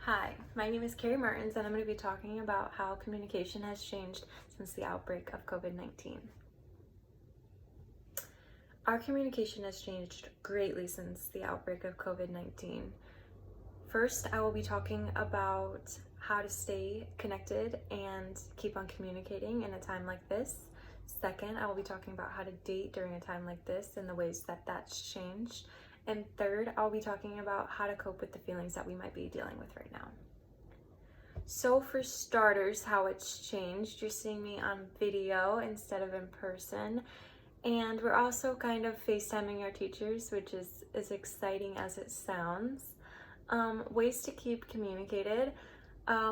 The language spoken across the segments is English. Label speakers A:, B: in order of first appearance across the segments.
A: Hi, my name is Carrie Martins, and I'm going to be talking about how communication has changed since the outbreak of COVID-19. Our communication has changed greatly since the outbreak of COVID-19. First, I will be talking about how to stay connected and keep on communicating in a time like this. Second, I will be talking about how to date during a time like this and the ways that that's changed. And third, I'll be talking about how to cope with the feelings that we might be dealing with right now. So for starters, how it's changed, you're seeing me on video instead of in person. And we're also kind of FaceTiming our teachers, which is as exciting as it sounds. Ways to keep communicated.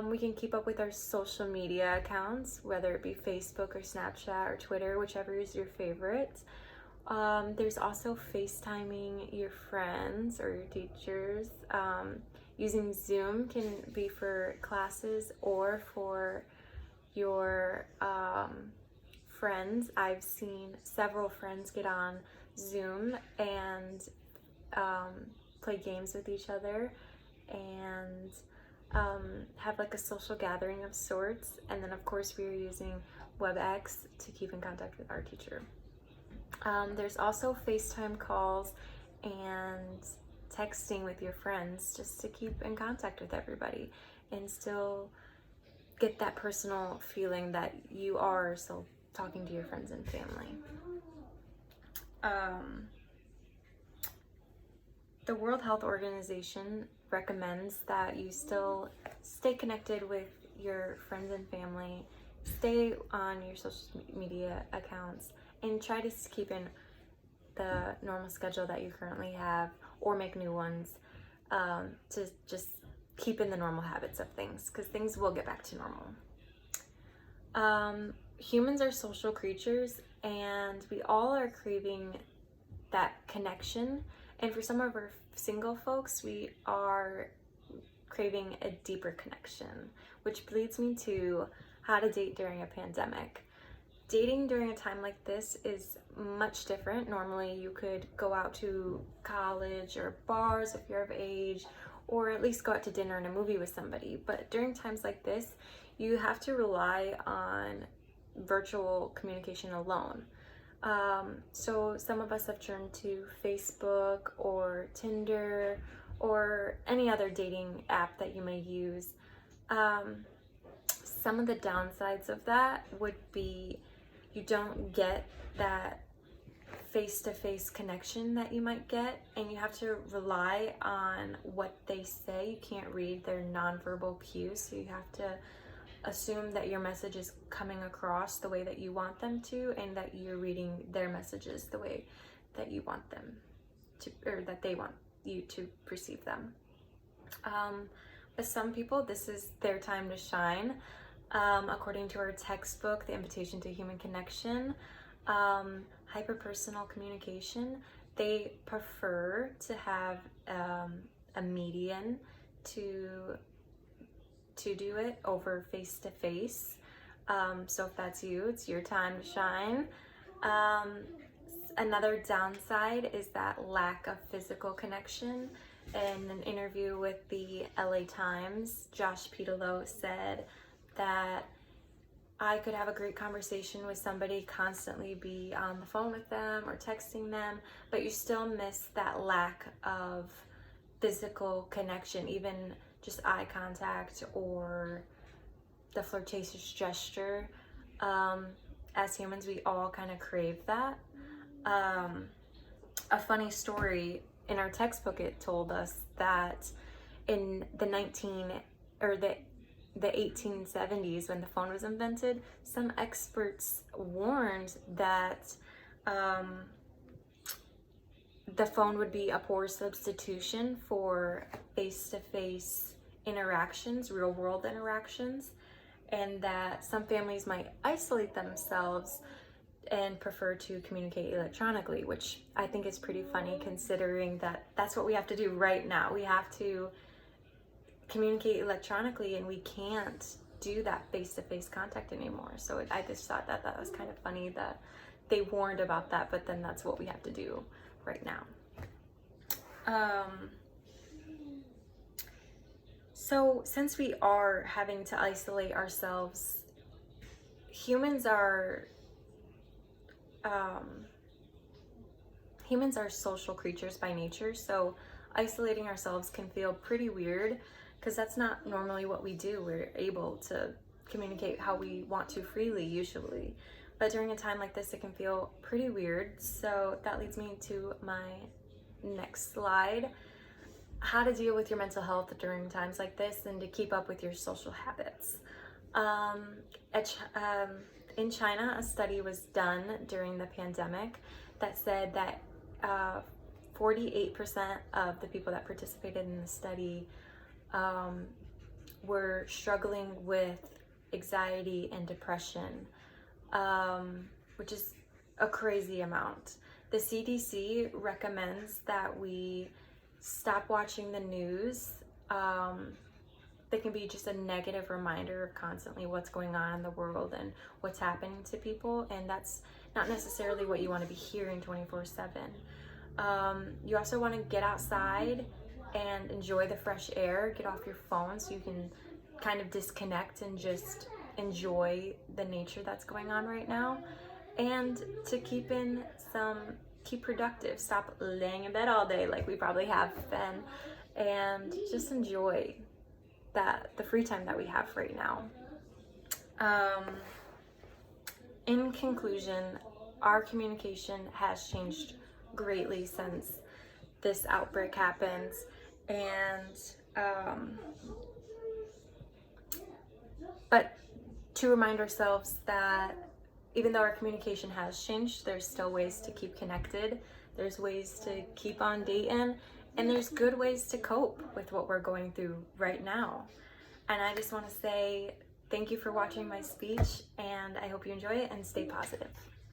A: We can keep up with our social media accounts, whether it be Facebook or Snapchat or Twitter, whichever is your favorite. There's also FaceTiming your friends or your teachers. Using Zoom can be for classes or for your friends. I've seen several friends get on Zoom and play games with each other and have like a social gathering of sorts. And then of course we are using WebEx to keep in contact with our teacher. There's also FaceTime calls and texting with your friends just to keep in contact with everybody and still get that personal feeling that you are still talking to your friends and family. The World Health Organization recommends that you still stay connected with your friends and family, stay on your social media accounts, and try to keep in the normal schedule that you currently have or make new ones to just keep in the normal habits of things, because things will get back to normal. Humans are social creatures and we all are craving that connection, and for some of our single folks we are craving a deeper connection, which leads me to how to date during a pandemic. Dating during a time like this is much different. Normally you could go out to college or bars if you're of age, or at least go out to dinner and a movie with somebody. But during times like this, you have to rely on virtual communication alone. So some of us have turned to Facebook or Tinder or any other dating app that you may use. Some of the downsides of that would be you don't get that face-to-face connection that you might get, and you have to rely on what they say. You can't read their nonverbal cues, so you have to assume that your message is coming across the way that you want them to, and that you're reading their messages the way that you want them to, or that they want you to perceive them. But some people, this is their time to shine. According to our textbook, The Invitation to Human Connection, hyperpersonal communication, they prefer to have a median to do it over face-to-face. So if that's you, it's your time to shine. Another downside is that lack of physical connection. In an interview with the LA Times, Josh Pitolo said that I could have a great conversation with somebody, constantly be on the phone with them or texting them, but you still miss that lack of physical connection, even just eye contact or the flirtatious gesture. As humans, we all kind of crave that. A funny story, in our textbook, it told us that in the 1870s, when the phone was invented, some experts warned that the phone would be a poor substitution for face-to-face interactions, real-world interactions, and that some families might isolate themselves and prefer to communicate electronically, which I think is pretty funny considering that that's what we have to do right now. We have to communicate electronically and we can't do that face-to-face contact anymore. So I just thought that that was kind of funny that they warned about that, but then that's what we have to do right now. So since we are having to isolate ourselves, humans are um, humans are social creatures by nature, so isolating ourselves can feel pretty weird because that's not normally what we do. We're able to communicate how we want to freely usually. But during a time like this, it can feel pretty weird. So that leads me to my next slide. How to deal with your mental health during times like this and to keep up with your social habits. In China, a study was done during the pandemic that said that 48% of the people that participated in the study were struggling with anxiety and depression, which is a crazy amount. The CDC recommends that we stop watching the news. They can be just a negative reminder of constantly what's going on in the world and what's happening to people, and that's not necessarily what you want to be hearing 24/7. You also want to get outside and enjoy the fresh air, get off your phone so you can kind of disconnect and just enjoy the nature that's going on right now, and to keep productive. Stop laying in bed all day like we probably have been, and just enjoy the free time that we have right now. In conclusion, our communication has changed greatly since this outbreak happened, and but to remind ourselves that even though our communication has changed, there's still ways to keep connected, there's ways to keep on dating, and there's good ways to cope with what we're going through right now. And I just want to say thank you for watching my speech, and I hope you enjoy it and stay positive.